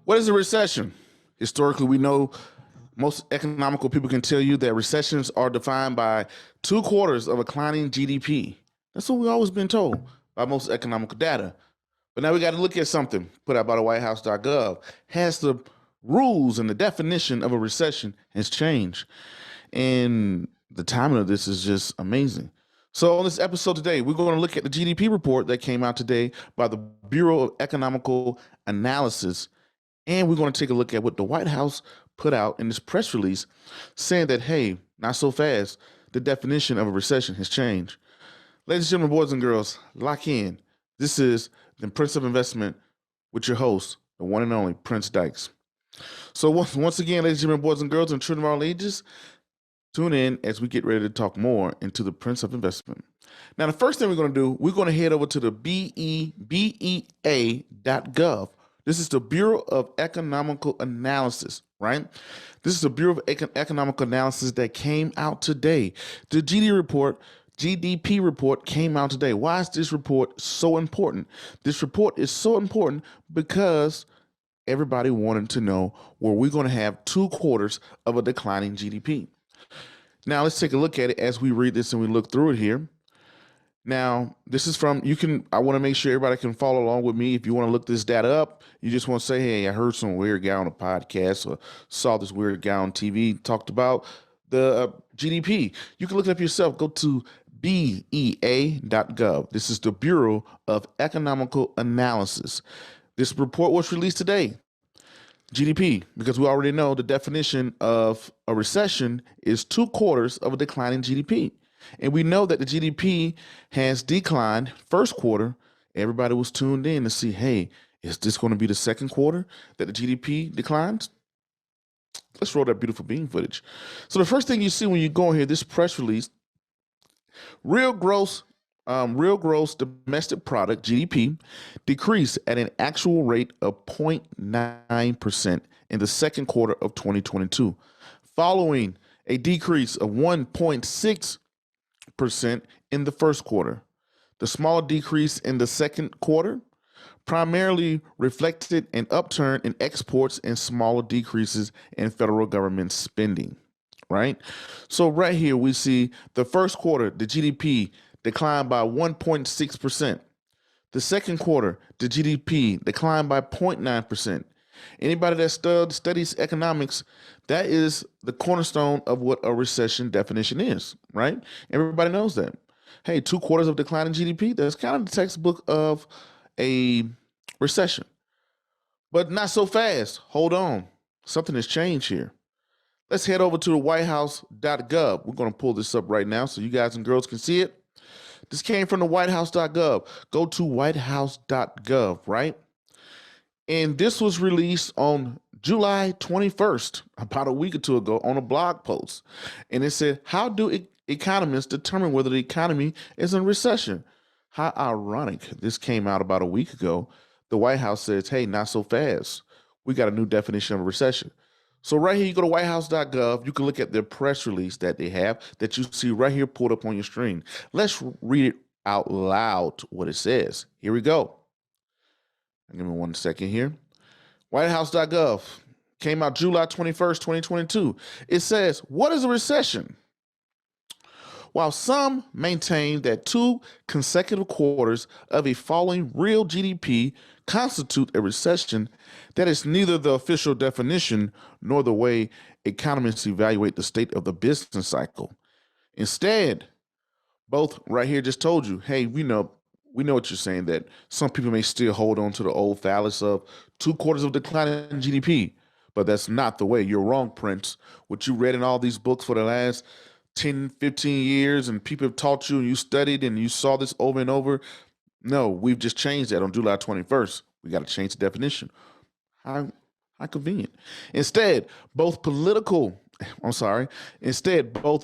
What is a recession? Historically, we know most economical people can tell you that recessions are defined by 2 quarters of a declining GDP. That's what we've always been told by most economical data. But now we got to look at something put out by the whitehouse.gov. Has the rules and the definition of a recession has changed. And the timing of this is just amazing. So on this episode today, we're going to look at the GDP report that came out today by the Bureau of Economical Analysis. And we're going to take a look at what the White House put out in this press release saying that, hey, not so fast. The definition of a recession has changed. Ladies and gentlemen, boys and girls, lock in. This is the Prince of Investment with your host, the one and only Prince Dykes. So once again, ladies and gentlemen, boys and girls, and children of all ages, tune in as we get ready to talk more into the Prince of Investment. Now, the first thing we're going to do, we're going to head over to the BEBEA.gov. This is the Bureau of Economical Analysis, right? This is the Bureau of Economical Analysis that came out today. The GDP report came out today. Why is this report so important? This report is so important because everybody wanted to know were we going to have 2 quarters of a declining GDP. Now let's take a look at it as we read this and we look through it here. Now, this is from, I want to make sure everybody can follow along with me. If you want to look this data up, you just want to say, hey, I heard some weird guy on a podcast or saw this weird guy on TV talked about the GDP. You can look it up yourself. Go to BEA.gov. This is the Bureau of Economical Analysis. This report was released today. GDP, because we already know the definition of a recession is 2 quarters of a declining GDP. And we know that the GDP has declined first quarter. Everybody was tuned in to see, hey, is this going to be the second quarter that the GDP declines? Let's roll that beautiful bean footage. So the first thing you see when you go in here, this press release, real gross domestic product, GDP, decreased at an actual rate of 0.9% in the second quarter of 2022, following a decrease of 1.6% in the first quarter. The small decrease in the second quarter primarily reflected an upturn in exports and smaller decreases in federal government spending, right? So right here we see the first quarter, the GDP declined by 1.6%. The second quarter, the GDP declined by 0.9%. Anybody that studies economics, that is the cornerstone of what a recession definition is, right? Everybody knows that. Hey, 2 quarters of declining GDP, that's kind of the textbook of a recession. But not so fast. Hold on. Something has changed here. Let's head over to the whitehouse.gov. We're going to pull this up right now so you guys and girls can see it. This came from the whitehouse.gov. Go to whitehouse.gov, right? And this was released on July 21st, about a week or two ago, on a blog post. And it said, how do economists determine whether the economy is in recession? How ironic. This came out about a week ago. The White House says, hey, not so fast. We got a new definition of a recession. So right here, you go to whitehouse.gov. You can look at their press release that they have that you see right here pulled up on your screen. Let's read it out loud what it says. Here we go. Give me 1 second here. Whitehouse.gov came out July 21st, 2022. It says, what is a recession? While some maintain that 2 consecutive quarters of a falling real GDP constitute a recession, that is neither the official definition nor the way economists evaluate the state of the business cycle. Instead, both right here just told you, hey, we know what you're saying, that some people may still hold on to the old fallacy of 2 quarters of declining GDP, but that's not the way. You're wrong, Prince. What you read in all these books for the last 10, 15 years and people have taught you and you studied and you saw this over and over. No, we've just changed that on July 21st. We got to change the definition. How convenient. Instead, both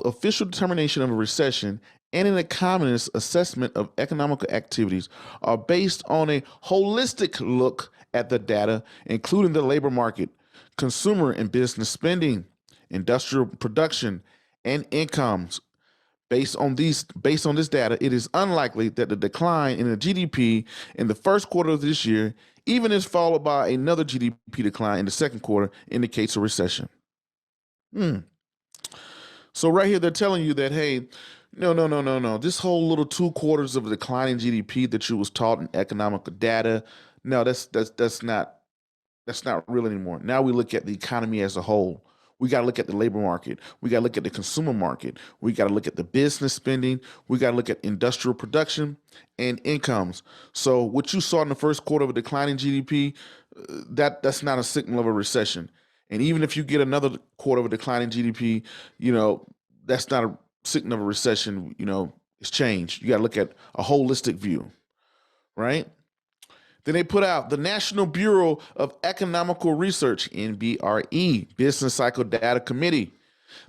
official determination of a recession and an economist's assessment of economic activities are based on a holistic look at the data, including the labor market, consumer and business spending, industrial production, and incomes, Based on this data, it is unlikely that the decline in the GDP in the first quarter of this year, even if followed by another GDP decline in the second quarter, indicates a recession. So right here, they're telling you that, hey, no. This whole little 2 quarters of declining GDP that you was taught in economic data, no, that's not real anymore. Now we look at the economy as a whole. We got to look at the labor market. We got to look at the consumer market. We got to look at the business spending. We got to look at industrial production and incomes. So what you saw in the first quarter of a declining GDP, that's not a signal of a recession. And even if you get another quarter of a declining GDP, that's not a signal of a recession. It's changed. You got to look at a holistic view, right? Then they put out the National Bureau of Economical Research, NBRE, Business Cycle Data Committee,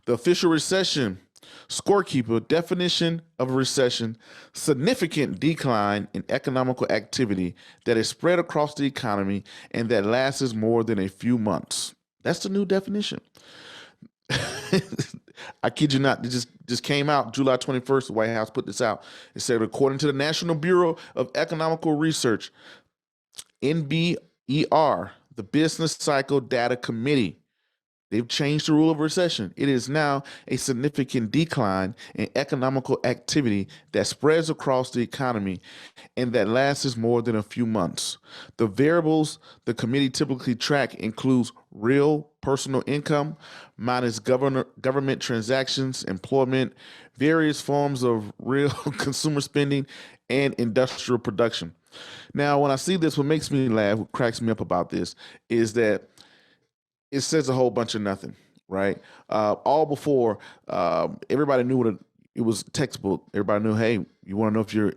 the official recession scorekeeper definition of a recession: significant decline in economical activity that is spread across the economy and that lasts more than a few months. That's the new definition. I kid you not, it just came out July 21st. The White House put this out. It said, according to the National Bureau of Economical Research, NBER, the Business Cycle Data Committee, they've changed the rule of recession. It is now a significant decline in economical activity that spreads across the economy and that lasts more than a few months. The variables the committee typically track includes real personal income, minus government transactions, employment, various forms of real consumer spending, and industrial production. Now, when I see this, what makes me laugh, what cracks me up about this, is that it says a whole bunch of nothing, right? All before, everybody knew what it was textbook. Everybody knew, hey, you want to know if your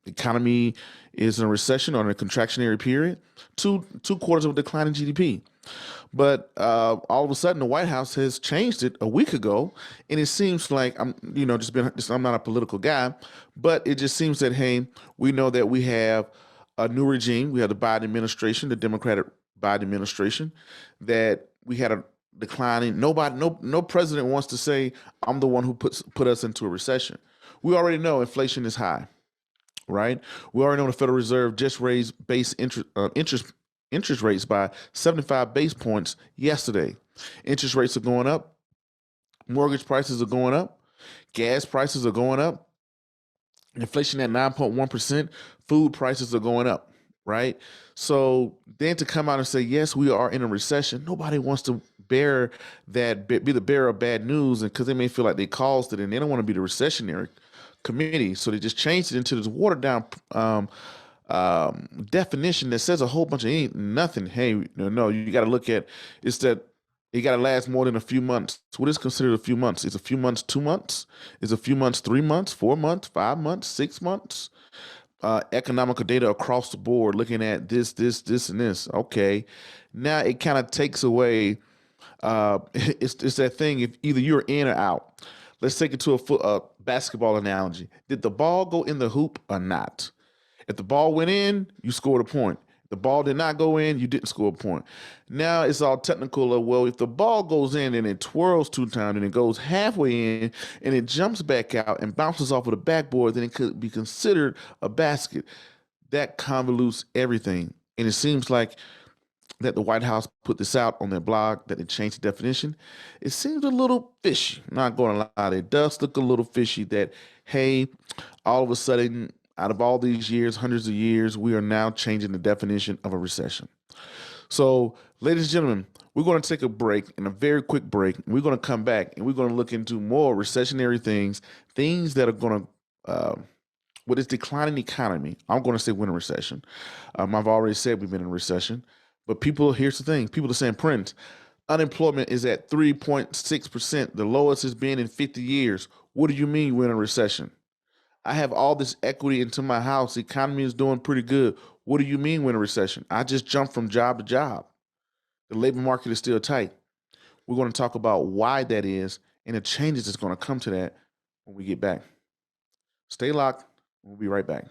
economy is in a recession or in a contractionary period? Two quarters of a decline in GDP. But all of a sudden, the White House has changed it a week ago, and it seems like I'm not a political guy, but it just seems that, hey, we know that we have a new regime. We have the Biden administration, the Democratic Biden administration, that we had a declining. No president wants to say, I'm the one who put us into a recession. We already know inflation is high, right? We already know the Federal Reserve just raised base interest rates by 75 base points yesterday. Interest rates are going up. Mortgage prices are going up. Gas prices are going up. Inflation at 9.1%. Food prices are going up, right? So then to come out and say, yes, we are in a recession, nobody wants to be the bearer of bad news, and because they may feel like they caused it and they don't want to be the recessionary committee. So they just changed it into this watered down definition that says a whole bunch of ain't nothing. Hey, no, you got to look at it's that it got to last more than a few months. What is considered a few months? Is a few months 2 months? Is a few months 3 months, 4 months, 5 months, 6 months? Economical data across the board, looking at this, and this. Okay, now it kind of takes away. It's that thing. If either you're in or out. Let's take it to a basketball analogy. Did the ball go in the hoop or not? If the ball went in, you scored a point. If the ball did not go in, you didn't score a point. Now it's all technical of, well, if the ball goes in and it twirls 2 times and it goes halfway in and it jumps back out and bounces off of the backboard, then it could be considered a basket. That convolutes everything. And it seems like that the White House put this out on their blog, that it changed the definition. It seems a little fishy. I'm not going to lie. It does look a little fishy that, hey, all of a sudden, out of all these years, hundreds of years, we are now changing the definition of a recession. So, ladies and gentlemen, we're going to take a break, and a very quick break. We're going to come back, and we're going to look into more recessionary things that are going to, with this declining economy, I'm going to say we're in a recession. I've already said we've been in a recession. But here's the thing. People are saying, Prince, unemployment is at 3.6%, the lowest it's been in 50 years. What do you mean we're in a recession? I have all this equity into my house. The economy is doing pretty good. What do you mean we're in a recession? I just jumped from job to job. The labor market is still tight. We're going to talk about why that is and the changes that's going to come to that when we get back. Stay locked. We'll be right back.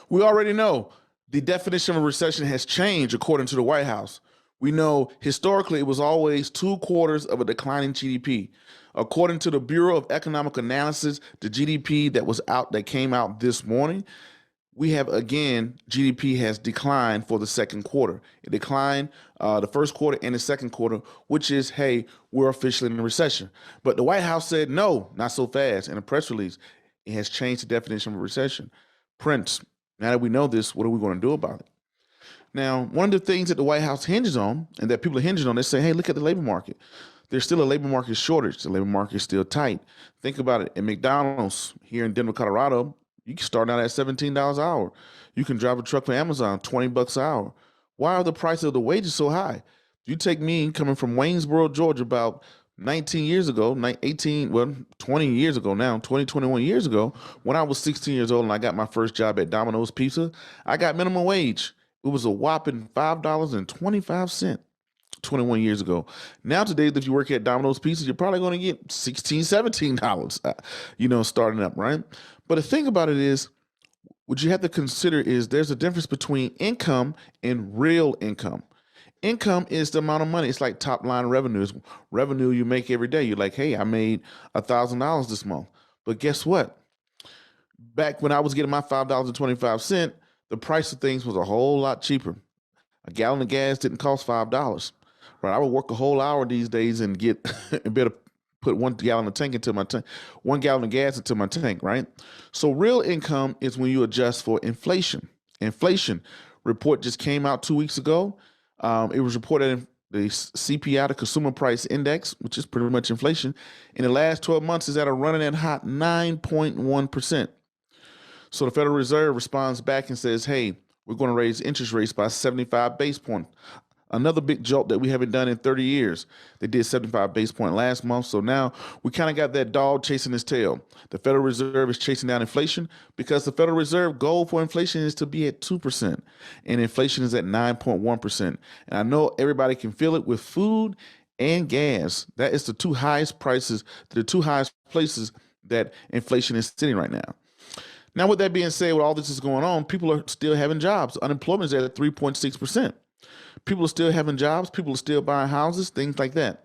We already know the definition of a recession has changed according to the White House. We know historically it was always 2 quarters of a declining GDP. According to the Bureau of Economic Analysis, the GDP that came out this morning, we have again GDP has declined for the second quarter. It declined the first quarter and the second quarter, which is, hey, we're officially in a recession. But the White House said no, not so fast. In a press release, it has changed the definition of a recession. Prince, now that we know this, what are we going to do about it? Now, one of the things that the White House hinges on, and that people are hinging on, they say, hey, look at the labor market. There's still a labor market shortage. The labor market is still tight. Think about it. At McDonald's here in Denver, Colorado, you can start out at $17 an hour. You can drive a truck for Amazon, $20 an hour. Why are the prices of the wages so high? You take me coming from Waynesboro, Georgia, about 19 years ago, 20 years ago now, 21 years ago, when I was 16 years old and I got my first job at Domino's Pizza, I got minimum wage. It was a whopping $5.25. 21 years ago. Now today, if you work at Domino's Pizza, you're probably going to get $16, $17, starting up, right? But the thing about it is, what you have to consider is there's a difference between income and real income. Income is the amount of money. It's like top line revenue. It's revenue you make every day. You're like, hey, I made $1,000 this month. But guess what? Back when I was getting my $5.25, the price of things was a whole lot cheaper. A gallon of gas didn't cost $5. Right? I would work a whole hour these days and get and better put 1 gallon of tank into my tank, 1 gallon of gas into my tank, right? So real income is when you adjust for inflation. Inflation report just came out 2 weeks ago. It was reported in the CPI, the Consumer Price Index, which is pretty much inflation, in the last 12 months is at a running at hot 9.1%. So the Federal Reserve responds back and says, hey, we're going to raise interest rates by 75 base points. Another big jolt that we haven't done in 30 years. They did 75 base point last month. So now we kind of got that dog chasing his tail. The Federal Reserve is chasing down inflation because the Federal Reserve goal for inflation is to be at 2%. And inflation is at 9.1%. And I know everybody can feel it with food and gas. That is the two highest prices, the two highest places that inflation is sitting right now. Now, with that being said, with all this is going on, people are still having jobs. Unemployment is at 3.6%. People are still having jobs. People are still buying houses, things like that.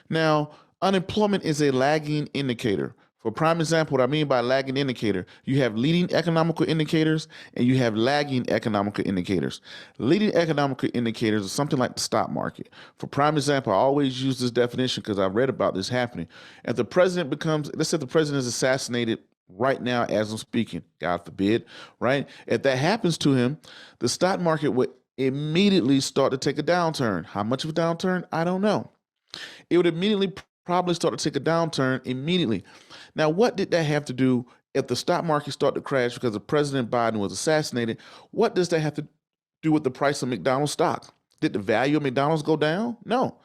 Now, unemployment is a lagging indicator. For prime example, what I mean by lagging indicator, you have leading economical indicators and you have lagging economical indicators. Leading economical indicators are something like the stock market. For prime example, I always use this definition because I've read about this happening. If the president let's say the president is assassinated right now as I'm speaking, God forbid, right? If that happens to him, the stock market would immediately start to take a downturn. How much of a downturn? I don't know. It would immediately probably start to take a downturn immediately. Now, what did that have to do if the stock market started to crash because of President Biden was assassinated? What does that have to do with the price of McDonald's stock? Did the value of McDonald's go down? No.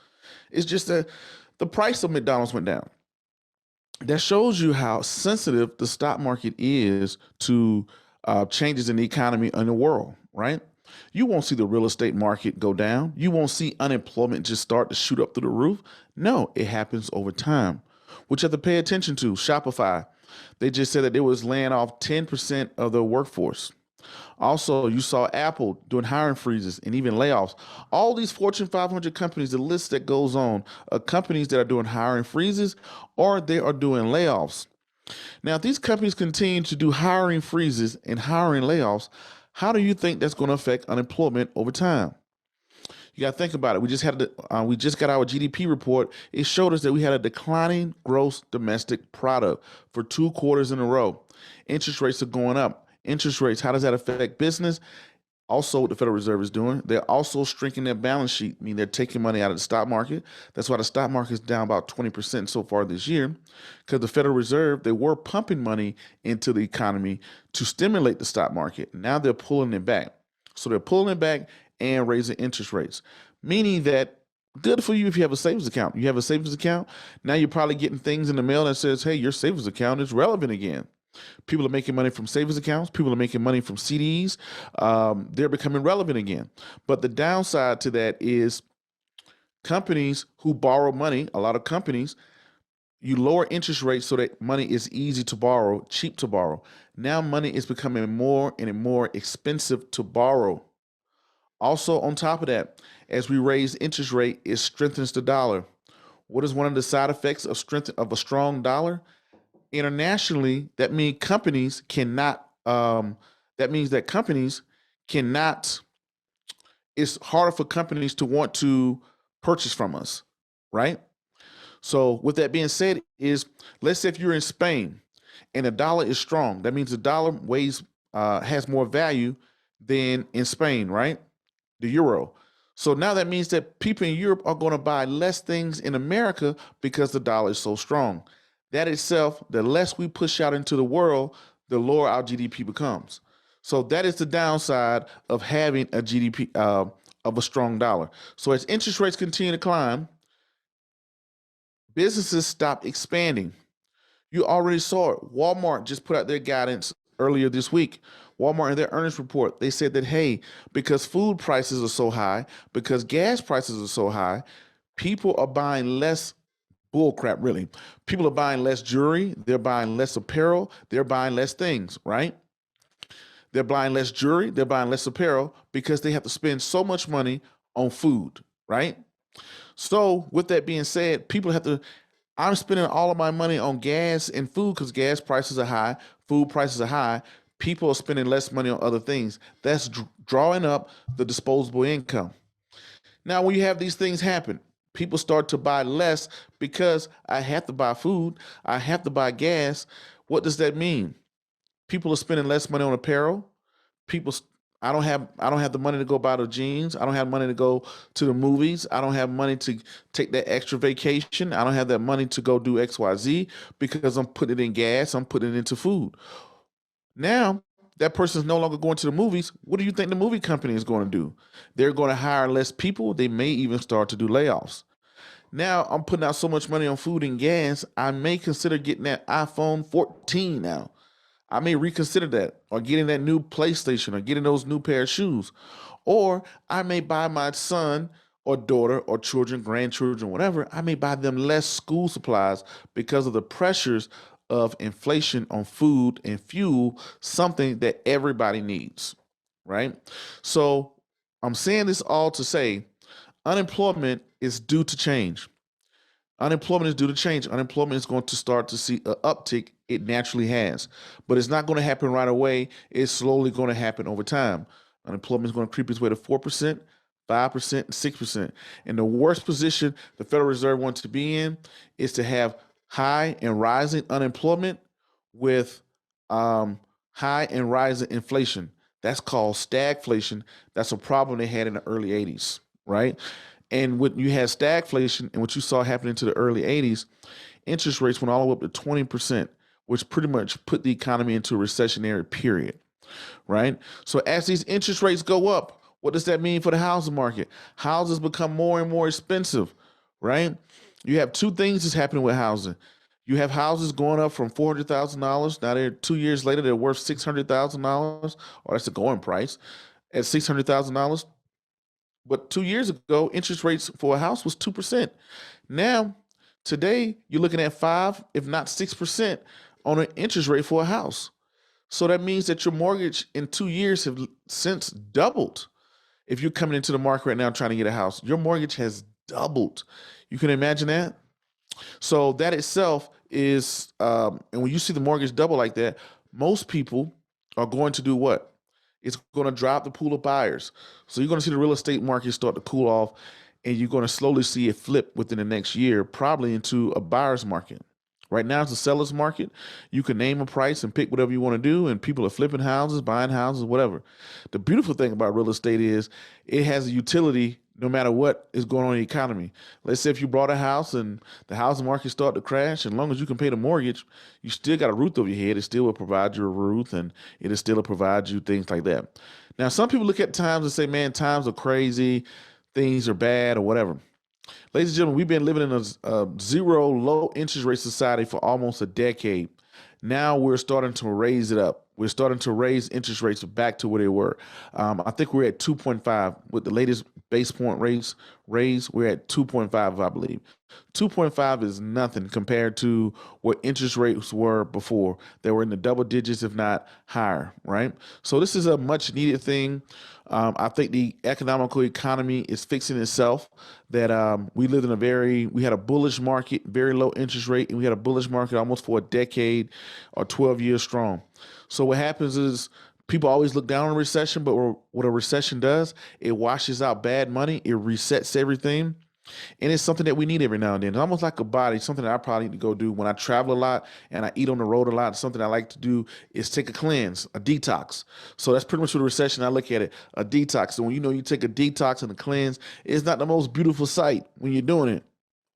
It's just that the price of McDonald's went down. That shows you how sensitive the stock market is to changes in the economy and the world, right? You won't see the real estate market go down. You won't see unemployment just start to shoot up through the roof. No, it happens over time, which you have to pay attention to. Shopify, they just said that they was laying off 10% of their workforce. Also, you saw Apple doing hiring freezes and even layoffs. All these Fortune 500 companies, the list that goes on, are companies that are doing hiring freezes or they are doing layoffs. Now, if these companies continue to do hiring freezes and hiring layoffs, how do you think that's going to affect unemployment over time? You got to think about it. We just got our GDP report. It showed us that we had a declining gross domestic product for 2 quarters in a row. Interest rates are going up. Interest rates, how does that affect business? Also, what the Federal Reserve is doing, they're also shrinking their balance sheet. I mean, they're taking money out of the stock market. That's why the stock market is down about 20% so far this year, because the Federal Reserve, they were pumping money into the economy to stimulate the stock market. Now they're pulling it back. So they're pulling it back and raising interest rates, meaning that good for you if you have a savings account. You have a savings account, now you're probably getting things in the mail that says, hey, your savings account is relevant again. People are making money from savings accounts. People are making money from CDs. They're becoming relevant again. But the downside to that is companies who borrow money, a lot of companies, You lower interest rates so that money is easy to borrow, cheap to borrow. Now money is becoming more and more expensive to borrow. Also, on top of that, as we raise interest rate, it strengthens the dollar. What is one of the side effects of strength of a strong dollar? Internationally, that means companies cannot. That means that companies cannot. It's harder for companies to want to purchase from us, right? So, with that being said, is let's say if you're in Spain and the dollar is strong, that means the dollar has more value than in Spain, right? The euro. So now that means that people in Europe are going to buy less things in America because the dollar is so strong. That itself, the less we push out into the world, the lower our GDP becomes. So that is the downside of having a GDP of a strong dollar. So as interest rates continue to climb, businesses stop expanding. You already saw it. Walmart just put out their guidance earlier this week. Walmart in their earnings report, they said that, hey, because food prices are so high, because gas prices are so high, people are buying less bullcrap, really. People are buying less jewelry, they're buying less apparel, they're buying less things, right? They're buying less jewelry, they're buying less apparel because they have to spend so much money on food, right? So, with that being said, people have to. I'm spending all of my money on gas and food because gas prices are high, food prices are high. People are spending less money on other things. That's drawing up the disposable income. Now, when you have these things happen, people start to buy less because I have to buy food, I have to buy gas. What does that mean? People are spending less money on apparel. People, I don't have the money to go buy the jeans. I don't have money to go to the movies. I don't have money to take that extra vacation. I don't have that money to go do XYZ because I'm putting it in gas. I'm putting it into food. Now that person is no longer going to the movies. What do you think the movie company is going to do? They're going to hire less people. They may even start to do layoffs. Now I'm putting out so much money on food and gas. I may consider getting that iPhone 14 now. I may reconsider that, or getting that new PlayStation, or getting those new pair of shoes. Or I may buy my son or daughter or children, grandchildren, whatever, I may buy them less school supplies because of the pressures of inflation on food and fuel, something that everybody needs, right? So I'm saying this all to say unemployment is due to change. Unemployment is due to change. Unemployment is going to start to see an uptick. It naturally has, but it's not going to happen right away. It's slowly going to happen over time. Unemployment is going to creep its way to 4%, 5%, and 6%. And the worst position the Federal Reserve wants to be in is to have high and rising unemployment with high and rising inflation. That's called stagflation. That's a problem they had in the early 80s, right? And when you had stagflation and what you saw happening to the early 80s, interest rates went all the way up to 20%, which pretty much put the economy into a recessionary period, right? So as these interest rates go up, what does that mean for the housing market? Houses become more and more expensive, right? You have two things that's happening with housing. You have houses going up from $400,000. Now they're 2 years later, they're worth $600,000, or that's the going price at $600,000. But 2 years ago, interest rates for a house was 2%. Now, today, you're looking at 5, if not 6% on an interest rate for a house. So that means that your mortgage in 2 years have since doubled. If you're coming into the market right now trying to get a house, your mortgage has doubled. You can imagine that? So that itself is, and when you see the mortgage double like that, most people are going to do what? It's going to drop the pool of buyers. So you're going to see the real estate market start to cool off, and you're going to slowly see it flip within the next year, probably into a buyer's market. Right now, it's a seller's market. You can name a price and pick whatever you want to do, and people are flipping houses, buying houses, whatever. The beautiful thing about real estate is it has a utility no matter what is going on in the economy. Let's say if you bought a house and the housing market started to crash, as long as you can pay the mortgage, you still got a roof over your head. It still will provide you a roof, and it is still will provide you things like that. Now, some people look at times and say, man, times are crazy, things are bad, or whatever. Ladies and gentlemen, we've been living in a zero low interest rate society for almost a decade. Now we're starting to raise it up. We're starting to raise interest rates back to where they were. I think we're at 2.5 with the latest base point raise. We're at 2.5, I believe. 2.5 is nothing compared to what interest rates were before. They were in the double digits, if not higher, right? So this is a much needed thing. I think the economical economy is fixing itself. That we had a bullish market, very low interest rate, and we had a bullish market almost for a decade or 12 years strong. So what happens is people always look down on a recession, but what a recession does, it washes out bad money, it resets everything. And it's something that we need every now and then. It's almost like a body, something that I probably need to go do when I travel a lot and I eat on the road a lot. Something I like to do is take a cleanse, a detox. So that's pretty much what a recession, I look at it, a detox. So when you take a detox and a cleanse, it's not the most beautiful sight when you're doing it,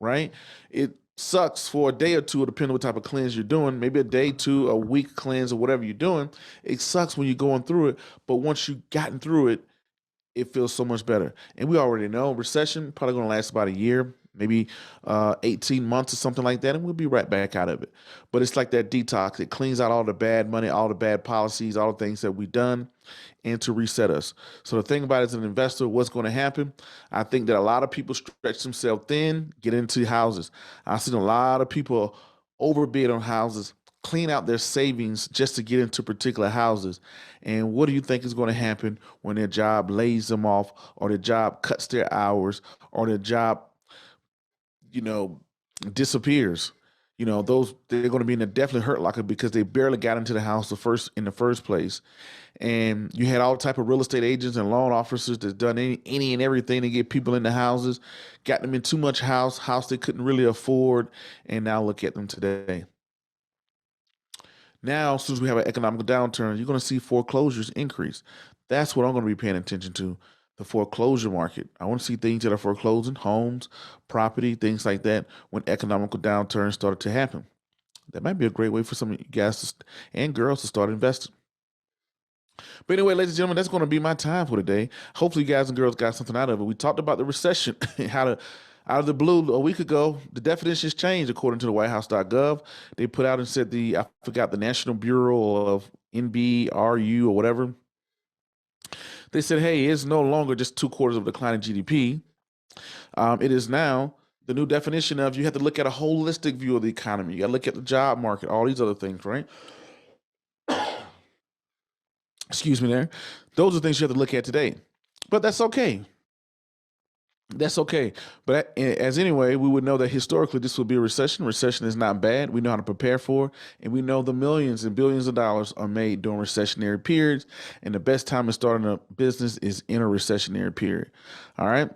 right? It sucks for a day or two, depending on what type of cleanse you're doing. Maybe a day, two, a week cleanse or whatever you're doing. It sucks when you're going through it. But once you've gotten through it, it feels so much better. And we already know recession probably going to last about a year, maybe 18 months or something like that, and we'll be right back out of it. But it's like that detox. It cleans out all the bad money, all the bad policies, all the things that we've done, and to reset us. So the thing about it, as an investor, what's going to happen? I think that a lot of people stretch themselves thin, get into houses. I've seen a lot of people overbid on houses, clean out their savings just to get into particular houses. And what do you think is going to happen when their job lays them off, or their job cuts their hours, or their job, disappears? They're going to be in a definitely hurt locker because they barely got into the house in the first place. And you had all type of real estate agents and loan officers that's done any and everything to get people into houses, got them in too much house they couldn't really afford, and now look at them today. Now, as soon as we have an economic downturn, you're going to see foreclosures increase. That's what I'm going to be paying attention to, the foreclosure market. I want to see things that are foreclosing, homes, property, things like that, when economical downturns started to happen. That might be a great way for some of you guys and girls to start investing. But anyway, ladies and gentlemen, that's going to be my time for today. Hopefully you guys and girls got something out of it. We talked about the recession, out of the blue a week ago, the definitions changed according to the whitehouse.gov. They put out and said the National Bureau of NBRU or whatever. They said, hey, it's no longer just 2 quarters of declining GDP. It is now the new definition of, you have to look at a holistic view of the economy. You got to look at the job market, all these other things, right? Excuse me there. Those are things you have to look at today. But that's okay. That's okay. But as anyway, we would know that historically this will be a recession. Recession is not bad. We know how to prepare for it. And we know the millions and billions of dollars are made during recessionary periods. And the best time to start a business is in a recessionary period. All right.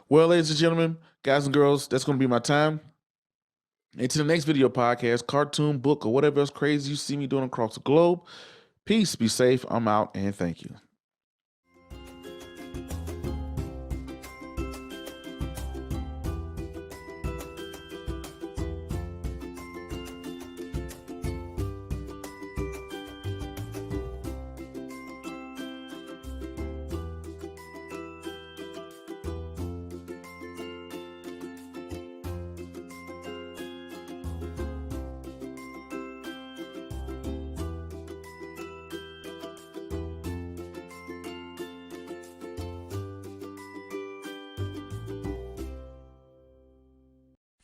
Well, ladies and gentlemen, guys and girls, that's going to be my time. Until the next video podcast, cartoon, book, or whatever else crazy you see me doing across the globe. Peace, be safe. I'm out, and thank you.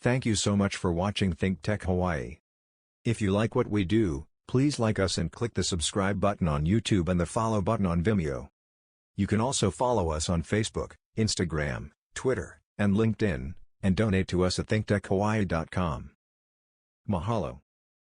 Thank you so much for watching ThinkTech Hawaii. If you like what we do, please like us and click the subscribe button on YouTube and the follow button on Vimeo. You can also follow us on Facebook, Instagram, Twitter, and LinkedIn, and donate to us at thinktechhawaii.com. Mahalo.